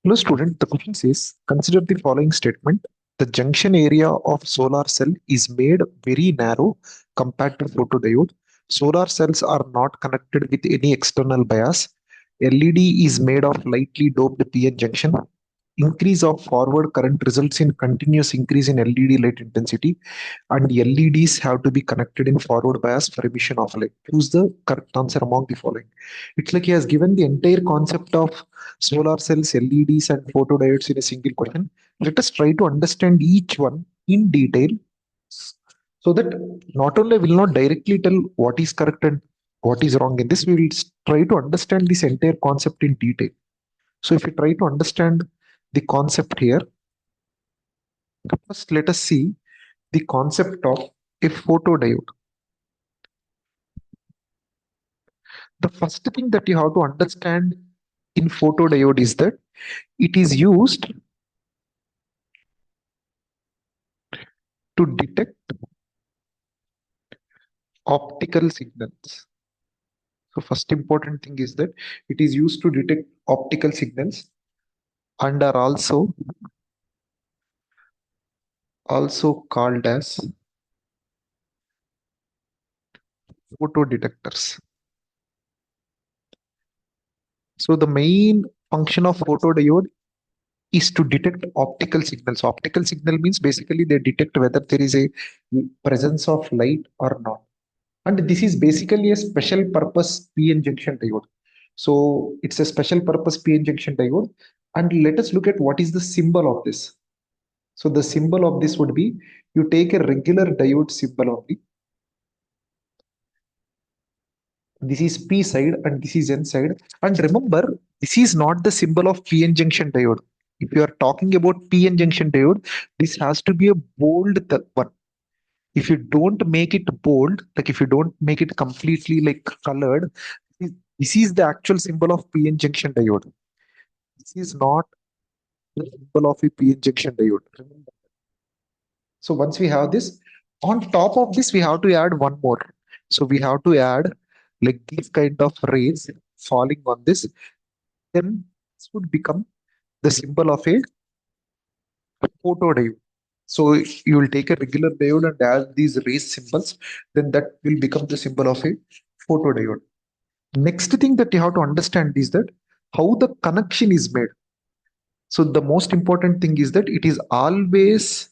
Hello student, the question says, consider the following statement. The junction area of solar cell is made very narrow compared to photodiode. Solar cells are not connected with any external bias. LED is made of lightly doped PN junction. Increase of forward current results in continuous increase in LED light intensity, and LEDs have to be connected in forward bias for emission of light. Choose the correct answer among the following. It's like he has given the entire concept of solar cells, LEDs, and photodiodes in a single question. Let us try to understand each one in detail so that not only will not directly tell what is correct and what is wrong in this, we will try to understand this entire concept in detail. So if we try to understand the concept here, first let us see the concept of a photodiode. The first thing that you have to understand in photodiode is that it is used to detect optical signals. So first important thing is that it is used to detect optical signals and are also called as photodetectors. So the main function of photodiode is to detect optical signals. Optical signal means basically they detect whether there is a presence of light or not. And this is basically a special purpose PN junction diode. So it's a special purpose PN junction diode. And let us look at what is the symbol of this. So the symbol of this would be, you take a regular diode symbol only. This is P side and this is N side. And remember, this is not the symbol of PN junction diode. If you are talking about PN junction diode, this has to be a bold one. If you don't make it bold, like if you don't make it completely like colored, this is the actual symbol of PN junction diode. This is not the symbol of a PN junction diode. Remember. So once we have this, on top of this, we have to add one more. So we have to add like these kind of rays falling on this. Then this would become the symbol of a photodiode. So you will take a regular diode and add these race symbols, then that will become the symbol of a photodiode. Next thing that you have to understand is that how the connection is made. So the most important thing is that it is always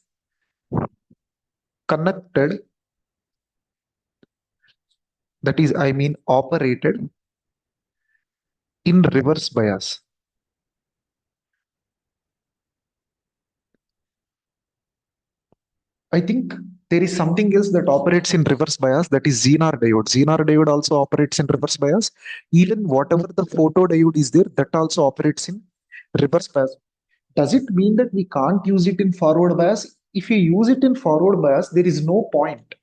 connected, that is, I mean, operated in reverse bias. I think there is something else that operates in reverse bias, that is Zener diode. Zener diode also operates in reverse bias. Even whatever the photodiode is there, that also operates in reverse bias. Does it mean that we can't use it in forward bias? If you use it in forward bias, there is no point.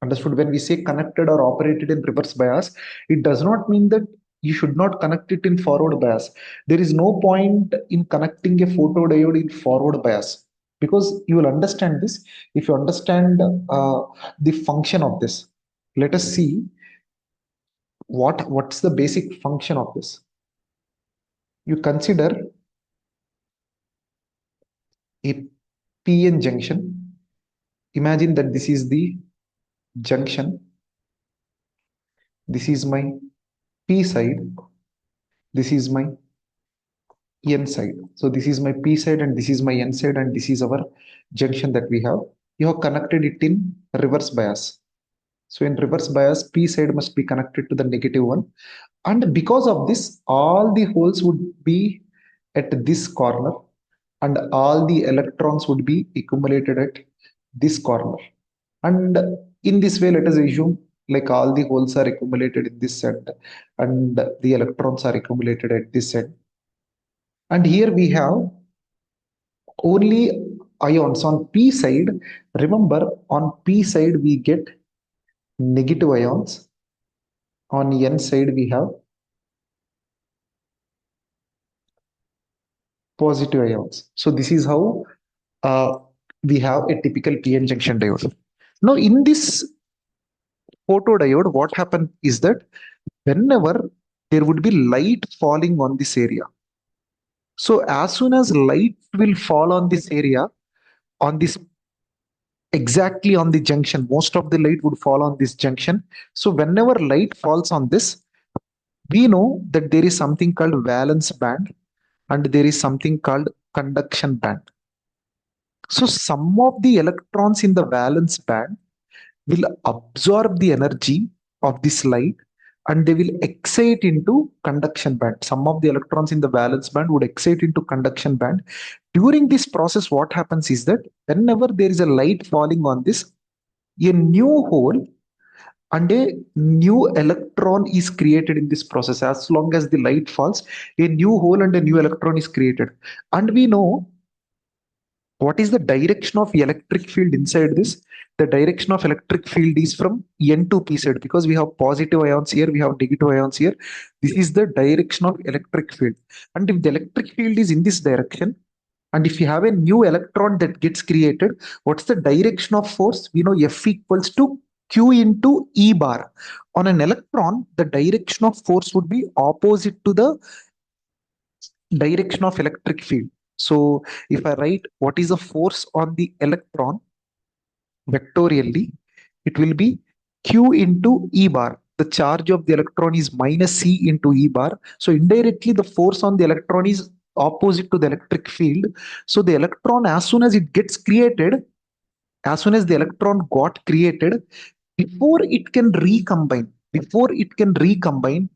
Understood? When we say connected or operated in reverse bias, it does not mean that you should not connect it in forward bias. There is no point in connecting a photodiode in forward bias, because you will understand this if you understand the function of this. Let us see what's the basic function of this. You consider a PN junction. Imagine that this is the junction. This is my P side. This is my N side. So this is my P side and this is my N side, and this is our junction that we have. You have connected it in reverse bias. So in reverse bias, P side must be connected to the negative one. And because of this, all the holes would be at this corner and all the electrons would be accumulated at this corner. And in this way, let us assume like all the holes are accumulated in this end and the electrons are accumulated at this end. And here we have only ions on P side. Remember, on P side we get negative ions. On N side we have positive ions. So this is how we have a typical PN junction diode. Now in this photodiode, what happened is that whenever there would be light falling on this area, So as soon as light will fall on this area, on this exactly on the junction, most of the light would fall on this junction. So whenever light falls on this, we know that there is something called valence band and there is something called conduction band. So some of the electrons in the valence band will absorb the energy of this light and they will excite into conduction band. Some of the electrons in the valence band would excite into conduction band. During this process, what happens is that whenever there is a light falling on this, a new hole and a new electron is created in this process. As long as the light falls, a new hole and a new electron is created. And we know what is the direction of electric field inside this. The direction of electric field is from n to p side, because we have positive ions here, we have negative ions here. This is the direction of electric field. And if the electric field is in this direction, and if you have a new electron that gets created, what's the direction of force? We know F equals to Q into E bar. On an electron, the direction of force would be opposite to the direction of electric field. So if I write what is the force on the electron vectorially, it will be Q into E bar. The charge of the electron is minus C into E bar. So indirectly, the force on the electron is opposite to the electric field. So the electron, as soon as it gets created, as soon as the electron got created, before it can recombine,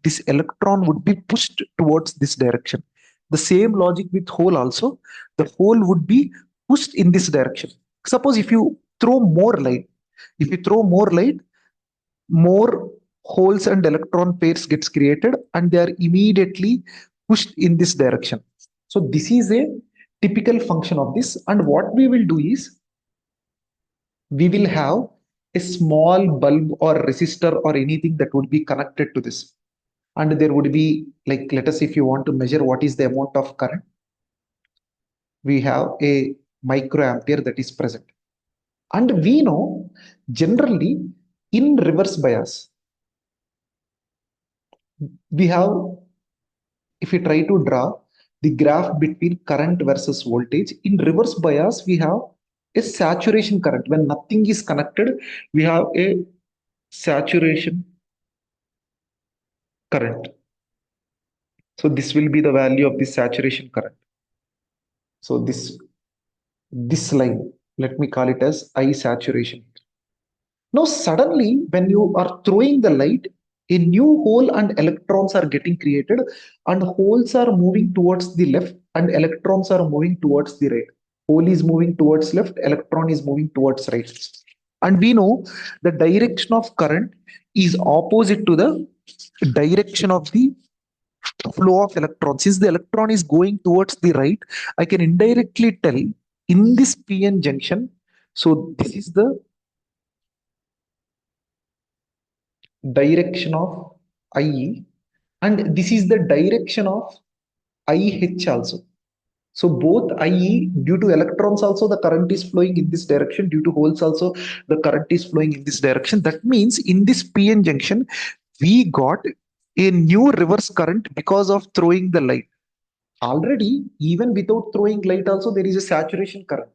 this electron would be pushed towards this direction. The same logic with hole also, the hole would be pushed in this direction. Suppose if you throw more light, if you throw more light, more holes and electron pairs gets created and they are immediately pushed in this direction. So this is a typical function of this. And what we will do is, we will have a small bulb or resistor or anything that would be connected to this. And there would be, like, let us say if you want to measure what is the amount of current, we have a microampere that is present. And we know generally in reverse bias, we have, if we try to draw the graph between current versus voltage, in reverse bias we have a saturation current. When nothing is connected, we have a saturation current. So this will be the value of the saturation current. So this line, let me call it as I saturation. Now suddenly when you are throwing the light, a new hole and electrons are getting created, and holes are moving towards the left and electrons are moving towards the right. Hole is moving towards left, electron is moving towards right. And we know the direction of current is opposite to the direction of the flow of electrons. Since the electron is going towards the right, I can indirectly tell in this PN junction, so this is the direction of IE and this is the direction of IH also. So both IE, due to electrons also the current is flowing in this direction, due to holes also the current is flowing in this direction. That means in this PN junction, we got a new reverse current because of throwing the light. Already, even without throwing light also, there is a saturation current.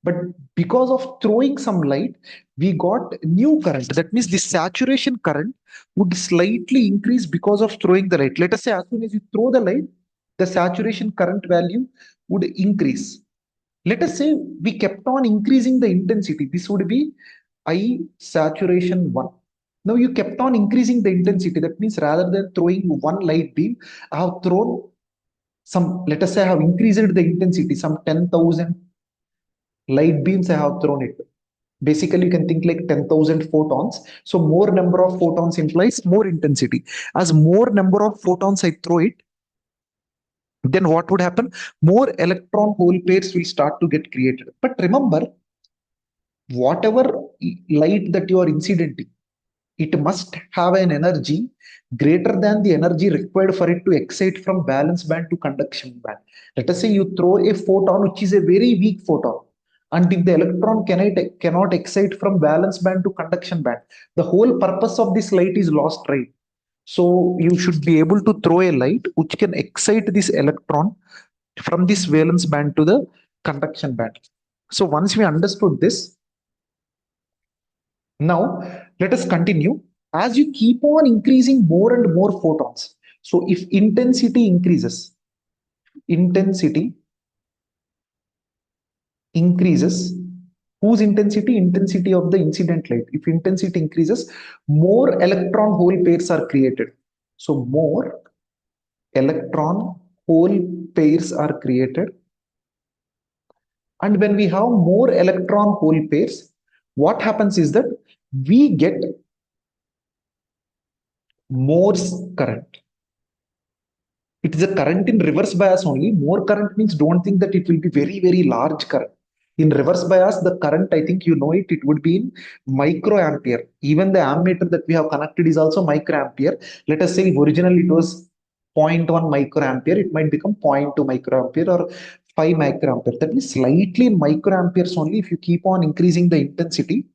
But because of throwing some light, we got new current. That means the saturation current would slightly increase because of throwing the light. Let us say as soon as you throw the light, the saturation current value would increase. Let us say we kept on increasing the intensity. This would be I saturation 1. Now you kept on increasing the intensity. That means rather than throwing one light beam, I have thrown some, let us say I have increased the intensity, some 10,000 light beams I have thrown it. Basically, you can think like 10,000 photons. So more number of photons implies more intensity. As more number of photons I throw it, then what would happen? More electron hole pairs will start to get created. But remember, whatever light that you are incidenting, it must have an energy greater than the energy required for it to excite from valence band to conduction band. Let us say you throw a photon which is a very weak photon, and if the electron cannot excite from valence band to conduction band, the whole purpose of this light is lost, right? So you should be able to throw a light which can excite this electron from this valence band to the conduction band. So once we understood this, now let us continue. As you keep on increasing more and more photons, so if intensity increases, whose intensity? Intensity of the incident light. If intensity increases, more electron hole pairs are created. So more electron hole pairs are created. And when we have more electron hole pairs, what happens is that we get Morse current. It is a current in reverse bias only. More current means don't think that it will be very, very large current. In reverse bias, the current, I think you know it, it would be in microampere. Even the ammeter that we have connected is also microampere. Let us say if originally it was zero point 0.1 microampere, it might become 0.2 microampere or 5 microampere. That means slightly in microamperes only. If you keep on increasing the intensity,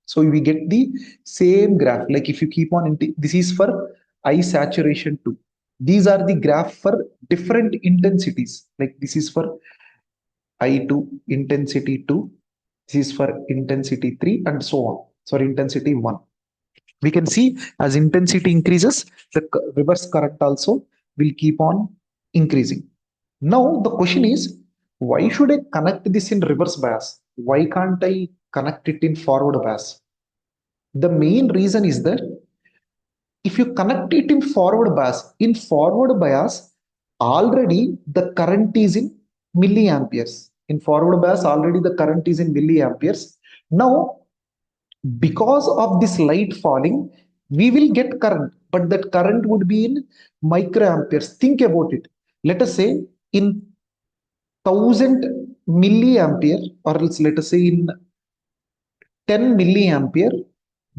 so we get the same graph. Like if you keep on, this is for I saturation 2. These are the graph for different intensities. Like this is for I2, intensity 2. This is for intensity 3 and so on. So intensity 1. We can see as intensity increases, the reverse current also will keep on increasing. Now the question is, why should I connect this in reverse bias? Why can't I connect it in forward bias? The main reason is that if you connect it in forward bias, already the current is in milliamperes. In forward bias, already the current is in milliamperes. Now, because of this light falling, we will get current, but that current would be in microamperes. Think about it. Let us say in 1000 milliampere, or else let us say in 10 milliampere,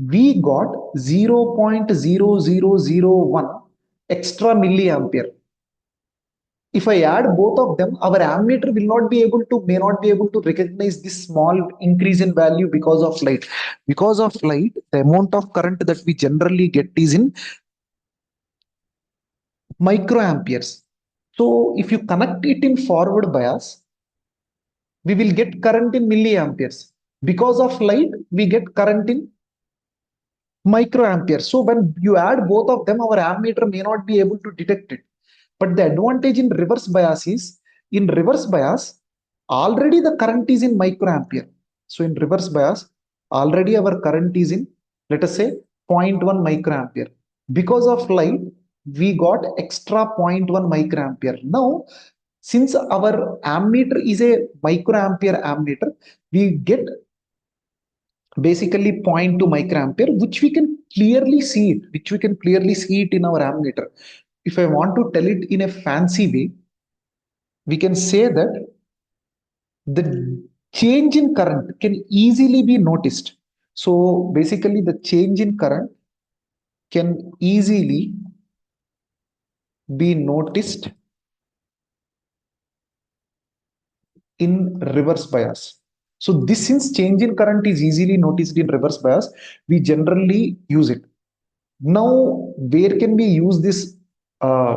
we got 0.0001 extra milliampere. If I add both of them, our ammeter may not be able to recognize this small increase in value because of light. Because of light, the amount of current that we generally get is in microamperes. So if you connect it in forward bias, we will get current in milliamperes. Because of light, we get current in microamperes. So when you add both of them, our ammeter may not be able to detect it. But the advantage in reverse bias is, in reverse bias, already the current is in microampere. So in reverse bias, already our current is in, let us say, 0.1 microampere. Because of light, we got extra 0.1 microampere. Now, since our ammeter is a microampere ammeter, we get basically 0.2 microampere, which we can clearly see it in our ammeter. If I want to tell it in a fancy way, we can say that the change in current can easily be noticed. So basically the change in current can easily be noticed in reverse bias. So this, since change in current is easily noticed in reverse bias, we generally use it. Now, where can we uh,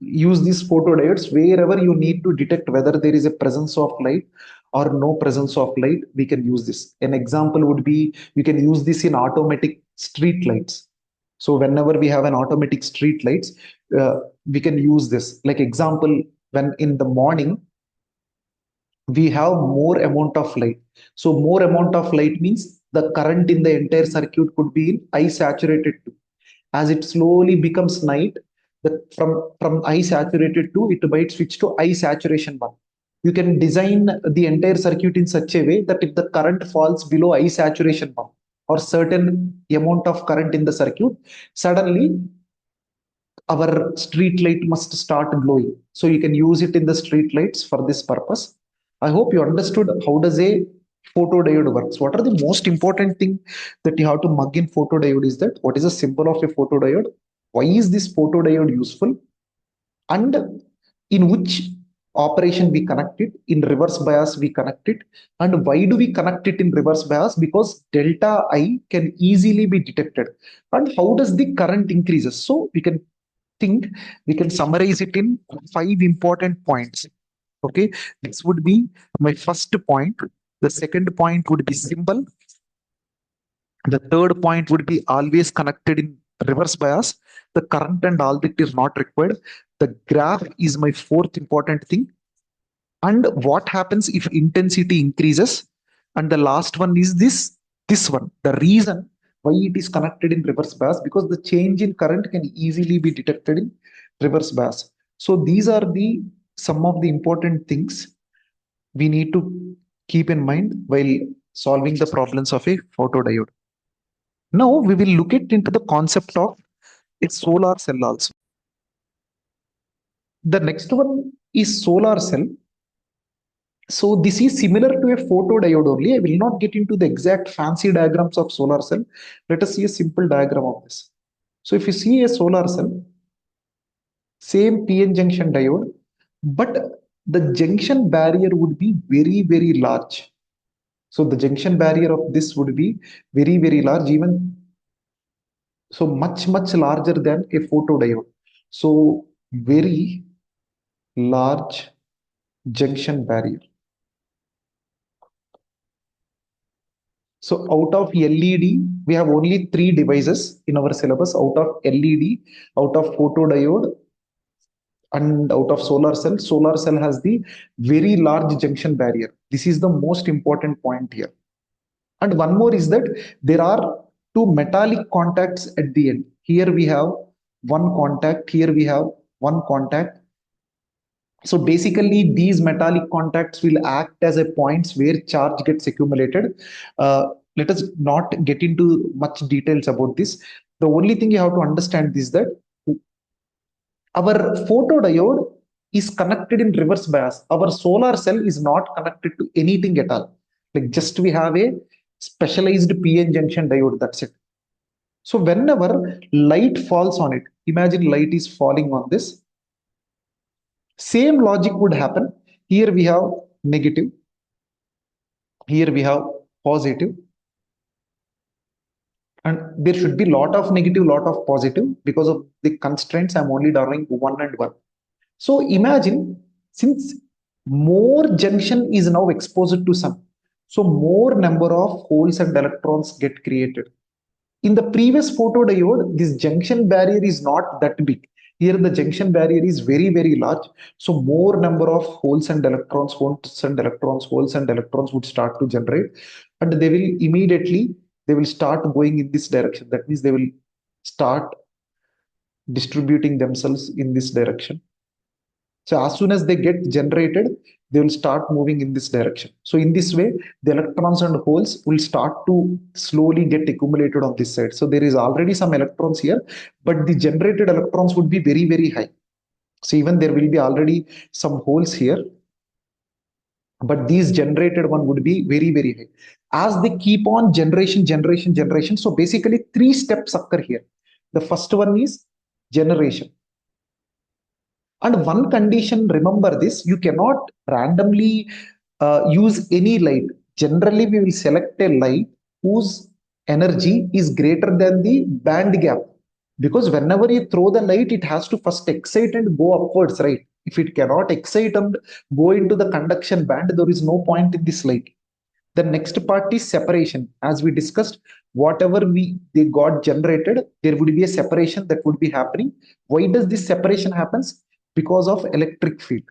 use these photodiodes? Wherever you need to detect whether there is a presence of light or no presence of light, we can use this. An example would be, we can use this in automatic street lights. So whenever we have an automatic street lights, we can use this. Like example, when in the morning we have more amount of light. So more amount of light means the current in the entire circuit could be in I saturated 2. As it slowly becomes night, from I saturated 2, it might switch to I saturation 1. You can design the entire circuit in such a way that if the current falls below I saturation 1 or certain amount of current in the circuit, suddenly our street light must start glowing. So you can use it in the street lights for this purpose. I hope you understood how does a photodiode works. What are the most important thing that you have to mug in photodiode is that what is the symbol of a photodiode? Why is this photodiode useful? And in which operation we connect it? In reverse bias we connect it. And why do we connect it in reverse bias? Because delta I can easily be detected. And how does the current increases? So we can think, we can summarize it in 5 important points. Okay, this would be my first point. The second point would be symbol. The third point would be always connected in reverse bias. The current and all that is not required. The graph is my fourth important thing. And what happens if intensity increases? And the last one is this one. The reason why it is connected in reverse bias, because the change in current can easily be detected in reverse bias. So these are the some of the important things we need to keep in mind while solving the problems of a photodiode. Now we will look at into the concept of a solar cell also. The next one is solar cell. So this is similar to a photodiode only. I will not get into the exact fancy diagrams of solar cell. Let us see a simple diagram of this. So if you see a solar cell, same PN junction diode, but the junction barrier would be very, very large. So the junction barrier of this would be very, very large, even so much, much larger than a photodiode. So very large junction barrier. So out of LED, we have only three devices in our syllabus. Out of LED, out of photodiode, and out of solar cell. Solar cell has the very large junction barrier. This is the most important point here. And one more is that there are two metallic contacts at the end. Here we have one contact. Here we have one contact. So basically, these metallic contacts will act as a points where charge gets accumulated. Let us not get into much details about this. The only thing you have to understand is that our photodiode is connected in reverse bias. Our solar cell is not connected to anything at all. Like just we have a specialized PN junction diode. That's it. So whenever light falls on it, imagine light is falling on this. Same logic would happen. Here we have negative. Here we have positive. And there should be lot of negative, lot of positive. Because of the constraints, I'm only drawing one and one. So imagine, since more junction is now exposed to sun, so more number of holes and electrons get created. In the previous photodiode, this junction barrier is not that big. Here the junction barrier is very, very large. So more number of holes and electrons, holes and electrons would start to generate. And they will immediately, they will start going in this direction. That means they will start distributing themselves in this direction. So as soon as they get generated, they will start moving in this direction. So in this way, the electrons and holes will start to slowly get accumulated on this side. So there is already some electrons here, but the generated electrons would be very, very high. So even there will be already some holes here, but these generated one would be very, very high. As they keep on generation. So basically three steps occur here. The first one is generation. And one condition, remember this, you cannot randomly use any light. Generally, we will select a light whose energy is greater than the band gap. Because whenever you throw the light, it has to first excite and go upwards, right? If it cannot excite and go into the conduction band, there is no point in this light. The next part is separation. As we discussed, whatever they got generated, there would be a separation that would be happening. Why does this separation happens? Because of electric field.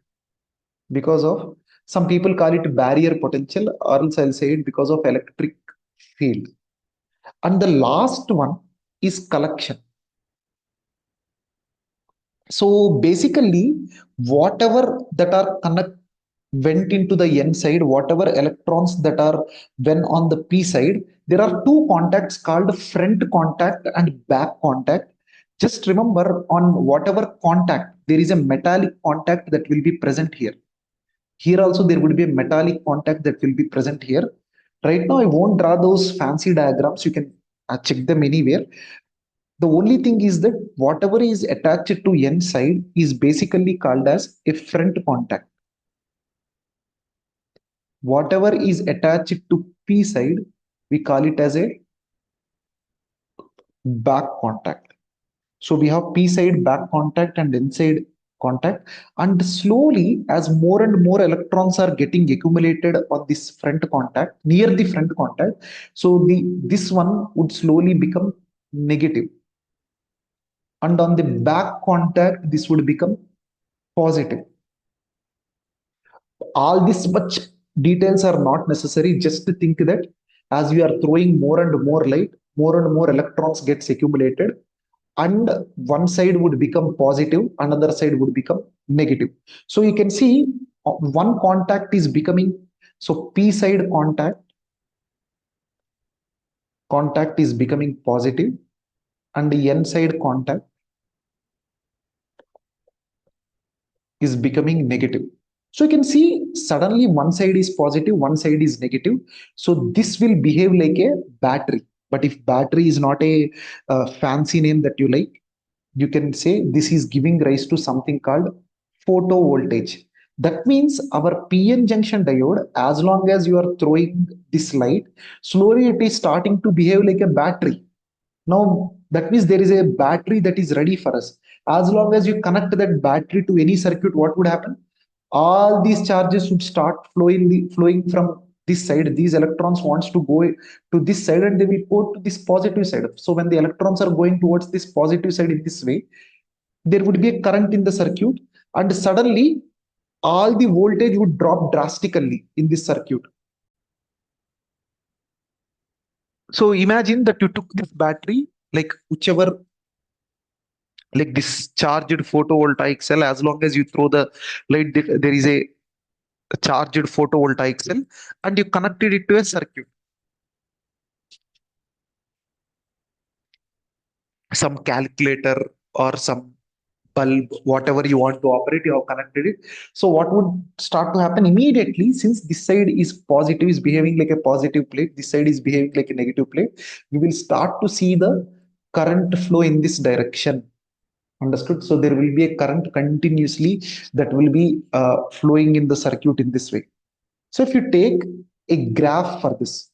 Because of, some people call it barrier potential, or else I'll say it because of electric field. And the last one is collection. So basically, whatever that are went into the N side, whatever electrons that are when on the P side, there are two contacts called front contact and back contact. Just remember, on whatever contact, there is a metallic contact that will be present here. Here also there would be a metallic contact that will be present here. Right now, I won't draw those fancy diagrams. You can check them anywhere. The only thing is that whatever is attached to N side is basically called as a front contact. Whatever is attached to P side, we call it as a back contact. So we have P side back contact and N side contact, and slowly as more and more electrons are getting accumulated on this front contact, near the front contact, so this one would slowly become negative, and on the back contact this would become positive. All this much details are not necessary, just to think that as you are throwing more and more light, more and more electrons gets accumulated, and one side would become positive, another side would become negative. So you can see one contact is becoming, so p side contact is becoming positive, and the n side contact is becoming negative. So you can see suddenly one side is positive, one side is negative. So this will behave like a battery. But if battery is not a fancy name that you like, you can say this is giving rise to something called photovoltage. That means our PN junction diode, as long as you are throwing this light, slowly it is starting to behave like a battery. Now, that means there is a battery that is ready for us. As long as you connect that battery to any circuit, what would happen? All these charges would start flowing from this side. These electrons wants to go to this side, and they will go to this positive side. So when the electrons are going towards this positive side in this way, there would be a current in the circuit, and suddenly all the voltage would drop drastically in this circuit. So imagine that you took this battery, like whichever, like this charged photovoltaic cell, as long as you throw the light, there is a charged photovoltaic cell, and you connected it to a circuit, some calculator or some bulb, whatever you want to operate, you have connected it. So what would start to happen immediately, since this side is positive, is behaving like a positive plate, this side is behaving like a negative plate, we will start to see the current flow in this direction. Understood? So there will be a current continuously that will be flowing in the circuit in this way. So if you take a graph for this,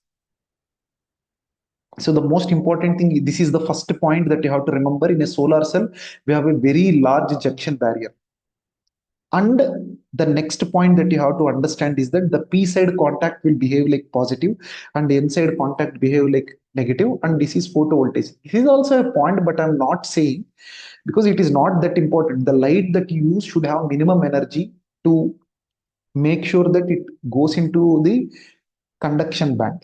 so the most important thing, this is the first point that you have to remember. In a solar cell, we have a very large junction barrier. And the next point that you have to understand is that the p side contact will behave like positive, and the n side contact behave like negative, and this is photovoltaic. This is also a point, but I'm not saying, because it is not that important. The light that you use should have minimum energy to make sure that it goes into the conduction band.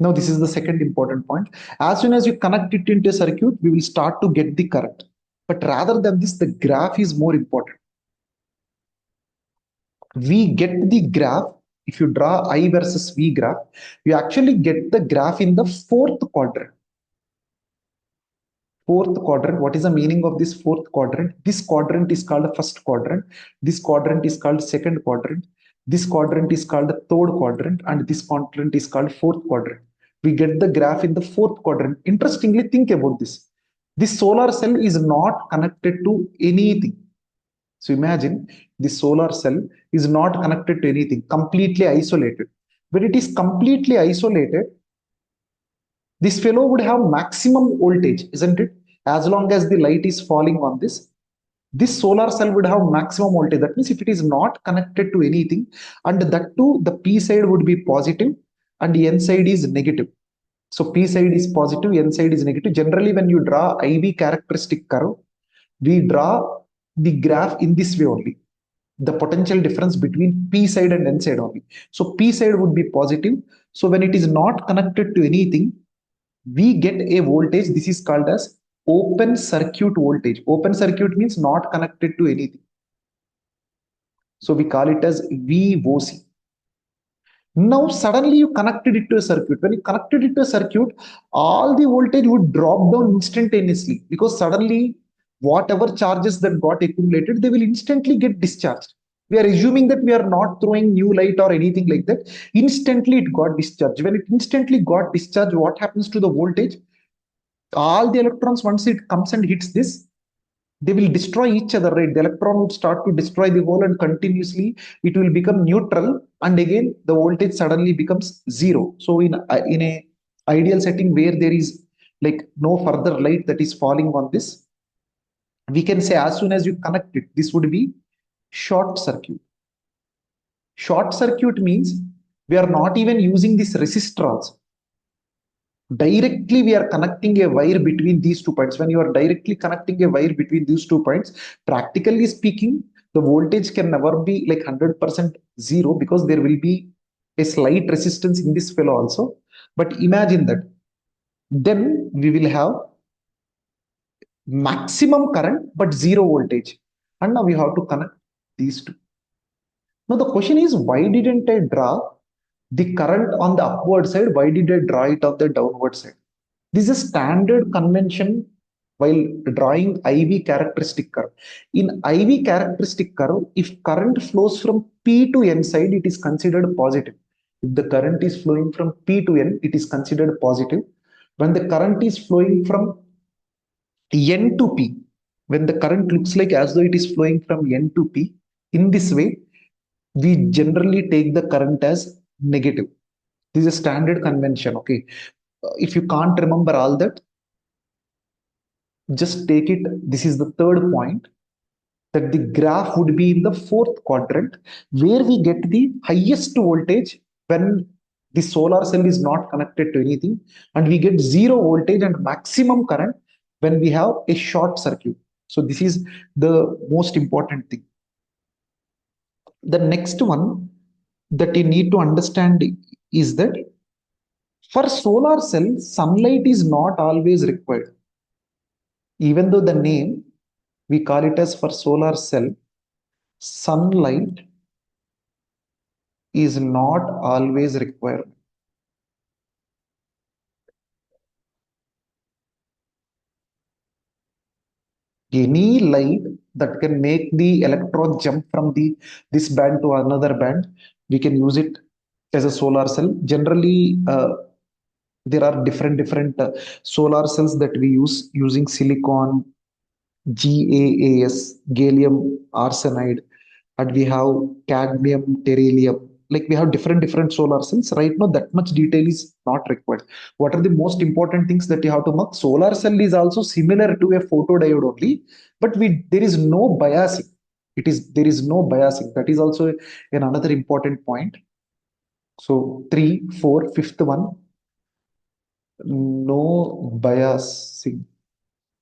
Now, this is the second important point. As soon as you connect it into a circuit, we will start to get the current. But rather than this, the graph is more important. We get the graph. If you draw I versus V graph, you actually get the graph in the fourth quadrant. Fourth quadrant, what is the meaning of this fourth quadrant? This quadrant is called the first quadrant, this quadrant is called second quadrant, this quadrant is called the third quadrant, and this quadrant is called fourth quadrant. We get the graph in the fourth quadrant. Interestingly, think about this solar cell is not connected to anything. So imagine this solar cell is not connected to anything, completely isolated. When it is completely isolated, this fellow would have maximum voltage, isn't it? As long as the light is falling on this solar cell would have maximum voltage. That means if it is not connected to anything, and that too, the p side would be positive and the n side is negative. So p side is positive, n side is negative. Generally, when you draw IV characteristic curve, we draw the graph in this way only. The potential difference between p side and n side only. So p side would be positive. So when it is not connected to anything, we get a voltage. This is called as open circuit voltage. Open circuit means not connected to anything. So we call it as VOC. Now suddenly you connected it to a circuit. When you connected it to a circuit, all the voltage would drop down instantaneously, because suddenly whatever charges that got accumulated, they will instantly get discharged. We are assuming that we are not throwing new light or anything like that. Instantly it got discharged. When it instantly got discharged, what happens to the voltage? All the electrons, once it comes and hits this, they will destroy each other, right? The electron would start to destroy the hole, and continuously it will become neutral, and again the voltage suddenly becomes zero. So in a ideal setting where there is like no further light that is falling on this, We can say as soon as you connect it, this would be short circuit. Short circuit means we are not even using this resistor also. Directly we are connecting a wire between these 2 points. When you are directly connecting a wire between these 2 points, practically speaking, the voltage can never be like 100% zero, because there will be a slight resistance in this fellow also. But imagine that then we will have maximum current but zero voltage, and now we have to connect these two. Now the question is, why didn't I draw the current on the upward side? Why did I draw it on the downward side? This is a standard convention while drawing IV characteristic curve. In IV characteristic curve, if current flows from P to N side, it is considered positive. If the current is flowing from P to N, it is considered positive. When the current is flowing from N to P, when the current looks like as though it is flowing from N to P, in this way, we generally take the current as negative. This is a standard convention. Okay. If you can't remember all that, just take it. This is the third point, that the graph would be in the fourth quadrant, where we get the highest voltage when the solar cell is not connected to anything, and we get zero voltage and maximum current when we have a short circuit. So this is the most important thing. The next one that you need to understand is that for solar cell, sunlight is not always required. Even though the name, we call it as for solar cell, sunlight is not always required. Any light that can make the electron jump from this band to another band, we can use it as a solar cell. Generally, there are different solar cells that we use using silicon, GaAs, gallium arsenide, and we have cadmium, beryllium. Like we have different solar cells. Right now, that much detail is not required. What are the most important things that you have to mark? Solar cell is also similar to a photodiode only, but there is no biasing. There is no biasing. That is also another important point. So three, four, fifth one, no biasing.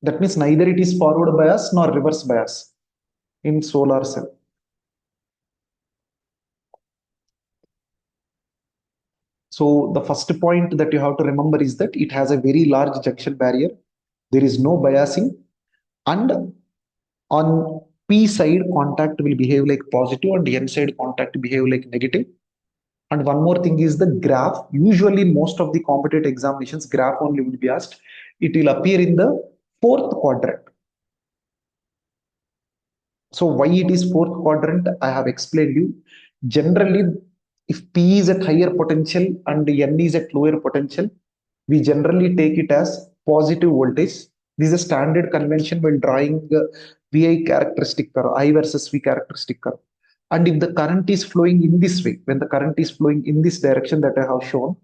That means neither it is forward bias nor reverse bias in solar cell. So the first point that you have to remember is that it has a very large junction barrier. There is no biasing, and on P side contact will behave like positive, and N side contact behave like negative. And one more thing is the graph. Usually, most of the competitive examinations, graph only will be asked. It will appear in the fourth quadrant. So why it is fourth quadrant, I have explained you. Generally, if P is at higher potential and N is at lower potential, we generally take it as positive voltage. This is a standard convention when drawing the VI characteristic curve, I versus V characteristic curve. And if the current is flowing in this way, when the current is flowing in this direction that I have shown,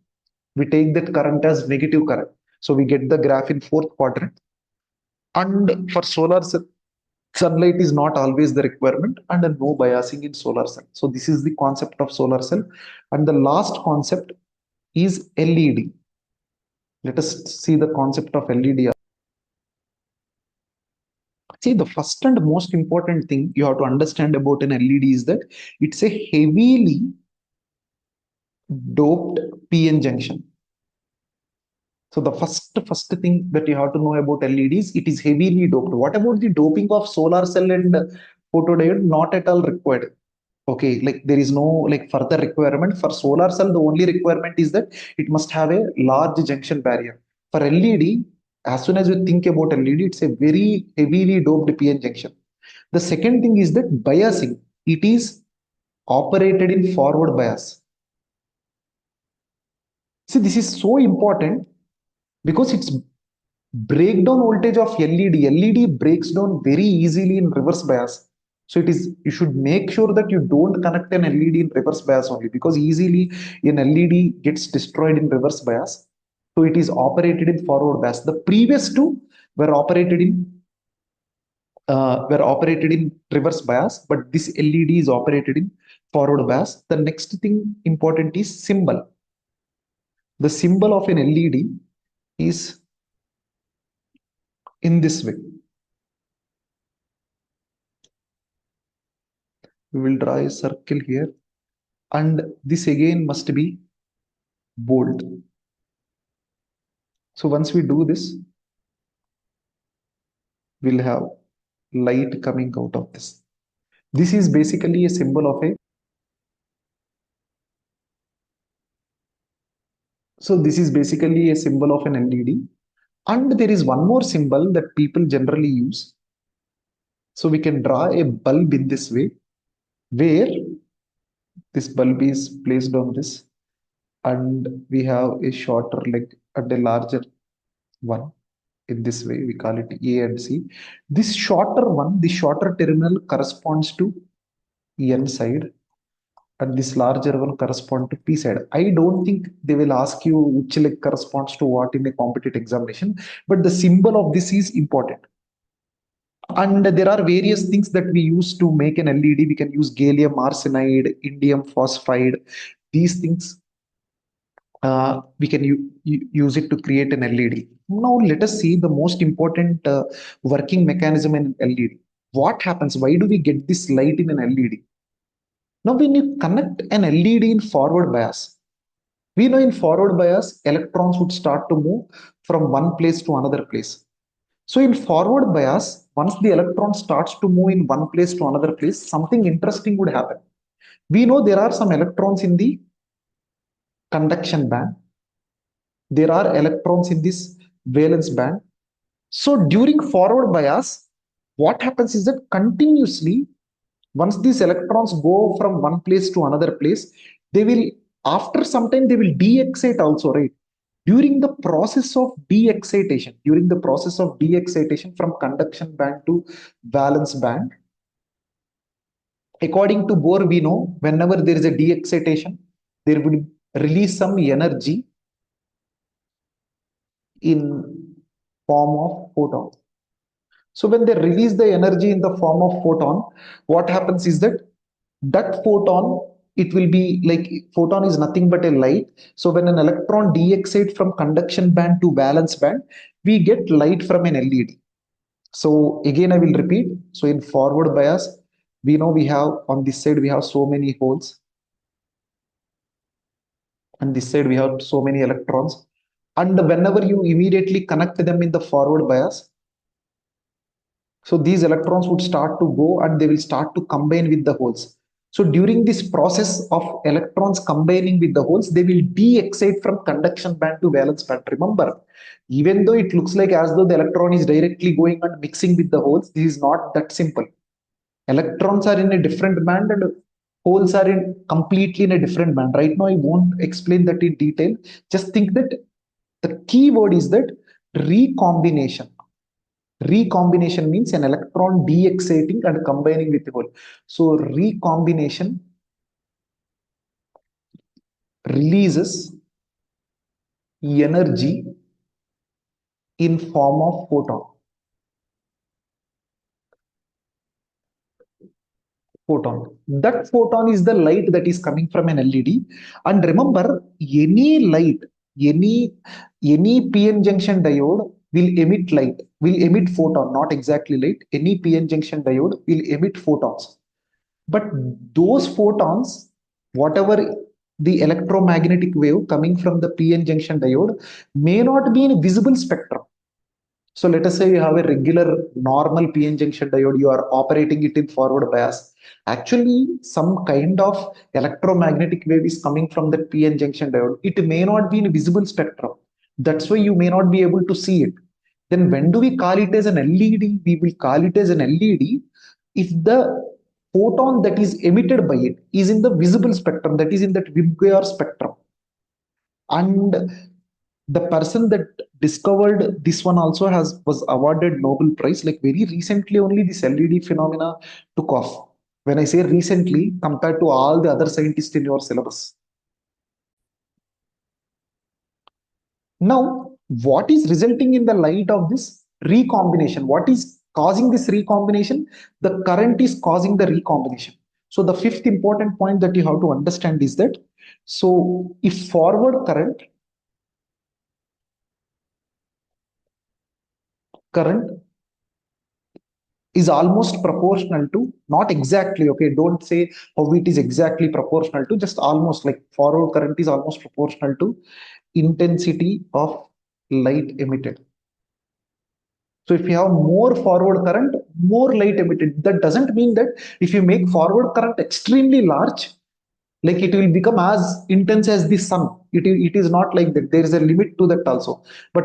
we take that current as negative current. So we get the graph in fourth quadrant. And for solar cell, sunlight is not always the requirement, and no biasing in solar cell. So this is the concept of solar cell. And the last concept is LED. Let us see the concept of LED. See, the first and most important thing you have to understand about an LED is that it's a heavily doped PN junction. So the first thing that you have to know about LEDs, it is heavily doped. What about the doping of solar cell and photodiode? Not at all required. Okay, like there is no like further requirement for solar cell. The only requirement is that it must have a large junction barrier. For LED, as soon as you think about LED, it's a very heavily doped PN junction. The second thing is that biasing. It is operated in forward bias. See, this is so important because it's breakdown voltage of LED. LED breaks down very easily in reverse bias. So you should make sure that you don't connect an LED in reverse bias only, because easily an LED gets destroyed in reverse bias. So it is operated in forward bias. The previous two were operated in were operated in reverse bias, but this LED is operated in forward bias. The next thing important is symbol. The symbol of an LED is in this way. We will draw a circle here, and this again must be bold. So once we do this, we'll have light coming out of this. This is basically a symbol of a, so this is basically a symbol of an LED. And there is one more symbol that people generally use. So we can draw a bulb in this way, where this bulb is placed on this, and we have a shorter leg and a larger one. In this way, we call it A and C. This shorter one, the shorter terminal corresponds to N side, and this larger one correspond to P side. I don't think they will ask you which leg corresponds to what in a competitive examination, but the symbol of this is important. And there are various things that we use to make an LED. We can use gallium arsenide, indium phosphide. These things we can use it to create an LED. Now let us see the most important working mechanism in LED. What happens? Why do we get this light in an LED? Now when you connect an LED in forward bias, we know in forward bias, electrons would start to move from one place to another place. So in forward bias, once the electron starts to move in one place to another place, something interesting would happen. We know there are some electrons in the conduction band. There are electrons in this valence band. So during forward bias, what happens is that continuously, once these electrons go from one place to another place, they will, after some time, they will de-excite also, right? During the process of de-excitation from conduction band to valence band, according to Bohr, we know whenever there is a de-excitation, there will release some energy in form of photon. So when they release the energy in the form of photon, what happens is that that photon, it will be like, photon is nothing but a light. So when an electron de-excites from conduction band to valence band, we get light from an LED. So again, I will repeat. So in forward bias, we know we have on this side, we have so many holes. And this side, we have so many electrons. And whenever you immediately connect them in the forward bias, so these electrons would start to go and they will start to combine with the holes. So during this process of electrons combining with the holes, they will de-excite from conduction band to valence band. Remember, even though it looks like as though the electron is directly going and mixing with the holes, this is not that simple. Electrons are in a different band and holes are in completely in a different band. Right now, I won't explain that in detail. Just think that the key word is that recombination. Recombination means an electron de-exciting and combining with the hole. So recombination releases energy in form of photon. That photon is the light that is coming from an LED. And remember, any light, any any PN junction diode will emit light, will emit photon, not exactly light. Any PN junction diode will emit photons. But those photons, whatever the electromagnetic wave coming from the PN junction diode, may not be in visible spectrum. So let us say you have a regular normal PN junction diode, you are operating it in forward bias. Actually, some kind of electromagnetic wave is coming from the PN junction diode. It may not be in visible spectrum. That's why you may not be able to see it. Then when do we call it as an LED? We will call it as an LED if the photon that is emitted by it is in the visible spectrum, that is in that Vibgyor spectrum. And the person that discovered this one also was awarded Nobel Prize. Like very recently only this LED phenomena took off. When I say recently, compared to all the other scientists in your syllabus. Now, what is resulting in the light of this recombination? What is causing this recombination, the current is causing the recombination. So the fifth important point that you have to understand is that, so if current is almost proportional to, not exactly, okay, don't say how it is exactly proportional to, just almost, like forward current is almost proportional to intensity of light emitted. So if you have more forward current, more light emitted. That doesn't mean that if you make forward current extremely large, like it will become as intense as the sun. It is not like that. There is a limit to that also. But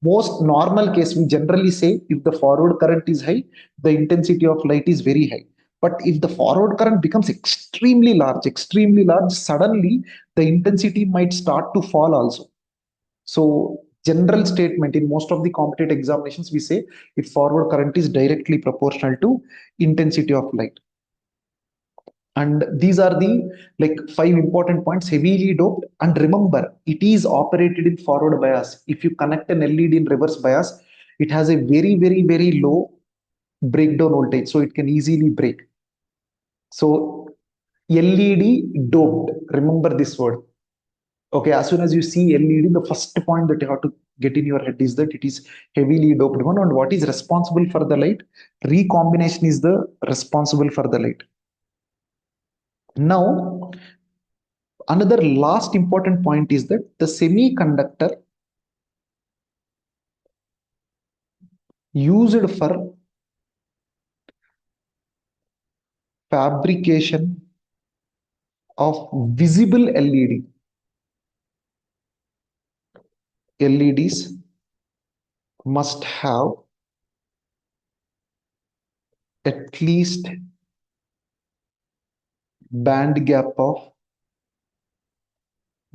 most normal case, we generally say if the forward current is high, the intensity of light is very high. But if the forward current becomes extremely large, suddenly the intensity might start to fall also. So general statement in most of the competitive examinations, we say if forward current is directly proportional to intensity of light. And these are the like five important points: heavily doped. And remember, it is operated in forward bias. If you connect an led in reverse bias, it has a very low breakdown voltage, so it can easily break. So led doped, remember this word. Okay, as soon as you see led, the first point that you have to get in your head is that it is heavily doped one. And what is responsible for the light? Recombination is the responsible for the light. Now, another last important point is that the semiconductor used for fabrication of visible LEDs must have at least band gap of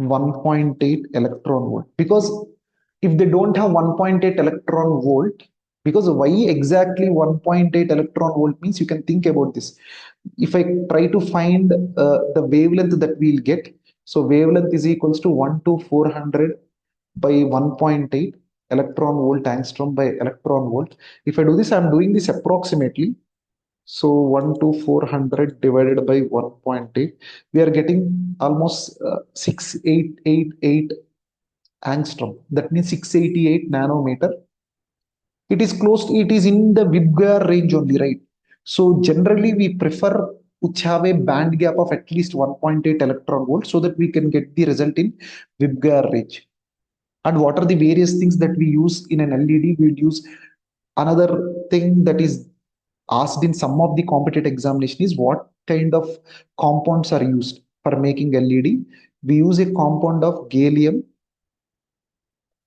1.8 electron volt. Because if they don't have 1.8 electron volt, because why exactly 1.8 electron volt means, you can think about this. If I try to find the wavelength that we'll get, so wavelength is equals to 1 to 400 by 1.8 electron volt angstrom by electron volt. If I do this, I'm doing this approximately. So 1 to 400 divided by 1.8, we are getting almost 6888 angstrom. That means 688 nanometer. It is close to, it is in the VIBGYOR range only, right? So generally we prefer which have a band gap of at least 1.8 electron volt, so that we can get the result in VIBGYOR range. And what are the various things that we use in an LED? We will use another thing that is asked in some of the competitive examination is what kind of compounds are used for making LED. We use a compound of gallium,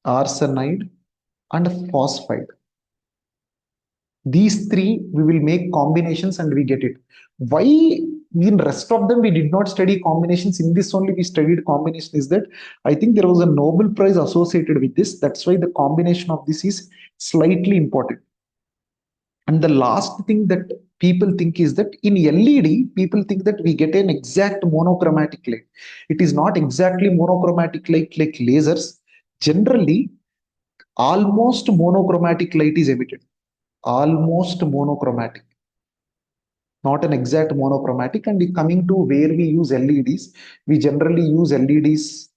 arsenide, and phosphide. These three we will make combinations and we get it. Why in rest of them we did not study combinations? In this only we studied combination is that I think there was a Nobel Prize associated with this. That's why the combination of this is slightly important. And the last thing that people think is that in LED, people think that we get an exact monochromatic light. It is not exactly monochromatic light like lasers. Generally, almost monochromatic light is emitted. Almost monochromatic, not an exact monochromatic. And coming to where we use LEDs, we generally use LEDs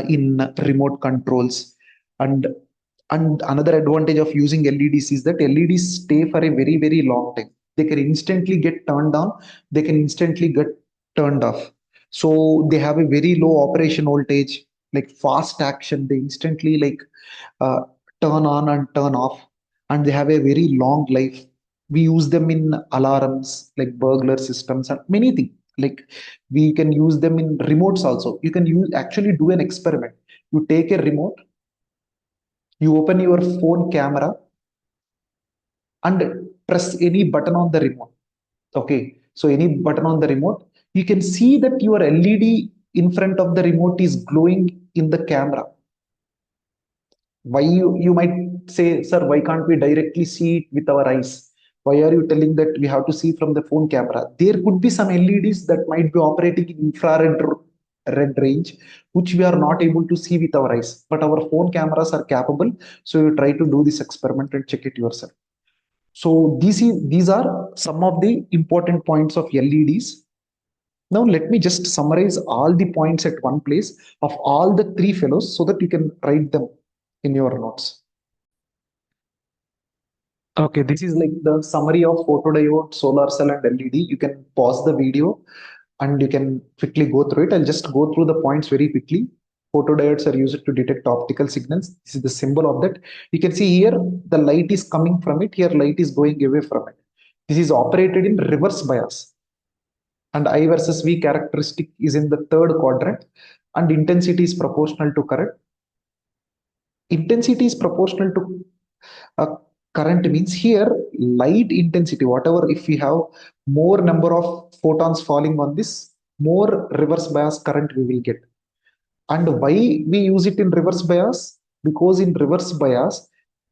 in remote controls. and and another advantage of using LEDs is that LEDs stay for a very long time. They can instantly get turned on, they can instantly get turned off. So they have a very low operation voltage, like fast action. They instantly like uh, turn on and turn off, and they have a very long life. We use them in alarms like burglar systems and many things. Like we can use them in remotes also. You can use, actually do an experiment. You take a remote, you open your phone camera and press any button on the remote. Okay, so any button on the remote, you can see that your LED in front of the remote is glowing in the camera. Why, you might say, sir, why can't we directly see it with our eyes? Why are you telling that we have to see from the phone camera? There could be some LEDs that might be operating in infrared red range, which we are not able to see with our eyes, but our phone cameras are capable. So you try to do this experiment and check it yourself. So these are some of the important points of LEDs. Now let me just summarize all the points at one place of all the three fellows so that you can write them in your notes. Okay, this is like the summary of photodiode, solar cell, and LED. You can pause the video and you can quickly go through it. I'll just go through the points very quickly. Photodiodes are used to detect optical signals. This is the symbol of that. You can see here the light is coming from it. Here light is going away from it. This is operated in reverse bias. And I versus V characteristic is in the third quadrant. And intensity is proportional to current. Intensity is proportional to current means here light intensity, whatever, if we have more number of photons falling on this, more reverse bias current we will get. And why we use it in reverse bias? Because in reverse bias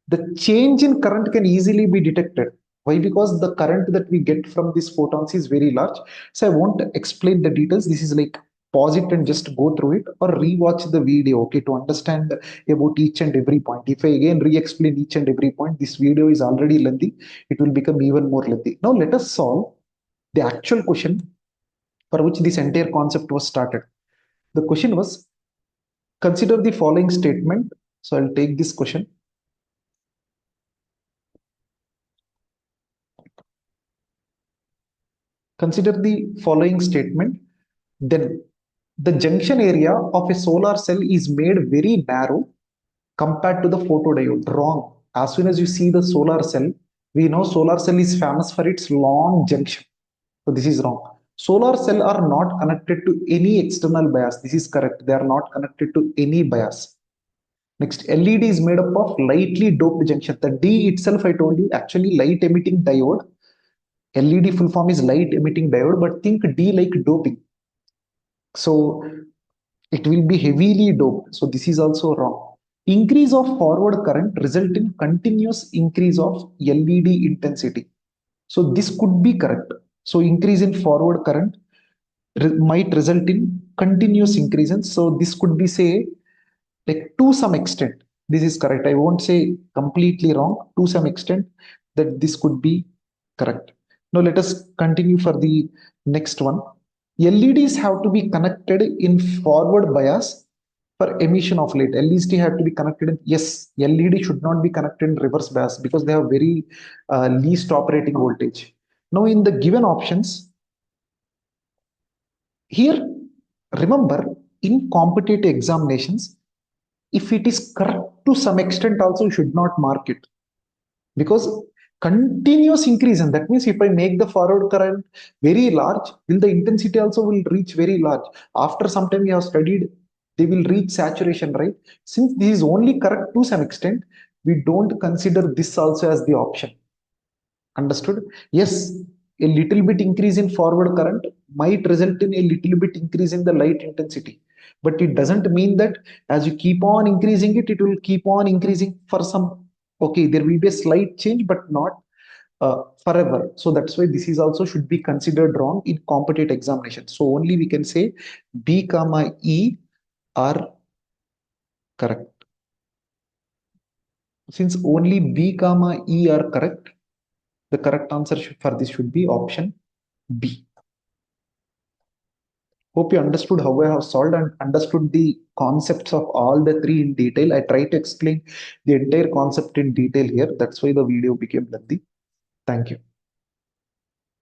the change in current can easily be detected. Why? Because the current that we get from these photons is very large. So I won't explain the details. This is like pause it and just go through it or rewatch the video, okay, to understand about each and every point. If I again re-explain each and every point, this video is already lengthy. It will become even more lengthy. Now let us solve the actual question for which this entire concept was started. The question was, consider the following statement. So I'll take this question. Consider the following statement. Then the junction area of a solar cell is made very narrow compared to the photodiode. Wrong. As soon as you see the solar cell, we know solar cell is famous for its long junction. So this is wrong. Solar cell are not connected to any external bias. This is correct. They are not connected to any bias. Next, LED is made up of lightly doped junction. The D itself, I told you, actually light emitting diode. LED full form is light emitting diode, but think D like doping. So it will be heavily doped. So this is also wrong. Increase of forward current result in continuous increase of LED intensity. So this could be correct. So increase in forward current might result in continuous increase. And so this could be say like to some extent. This is correct. I won't say completely wrong. To some extent that this could be correct. Now let us continue for the next one. LEDs have to be connected in forward bias for emission of light. LEDs have to be connected in, yes, LED should not be connected in reverse bias because they have very least operating voltage. Now in the given options, here remember in competitive examinations, if it is correct to some extent also you should not mark it because continuous increase, and that means if I make the forward current very large, will the intensity also will reach very large. After some time you have studied, they will reach saturation, right? Since this is only correct to some extent, we don't consider this also as the option. Understood? Yes, a little bit increase in forward current might result in a little bit increase in the light intensity, but it doesn't mean that as you keep on increasing it, it will keep on increasing for some. Okay, there will be a slight change, but not forever. So that's why this is also should be considered wrong in competitive examination. So only we can say B comma E are correct. Since only B comma E are correct, the correct answer for this should be option B. Hope you understood how I have solved and understood the concepts of all the three in detail. I try to explain the entire concept in detail here. That's why the video became lengthy. Thank you.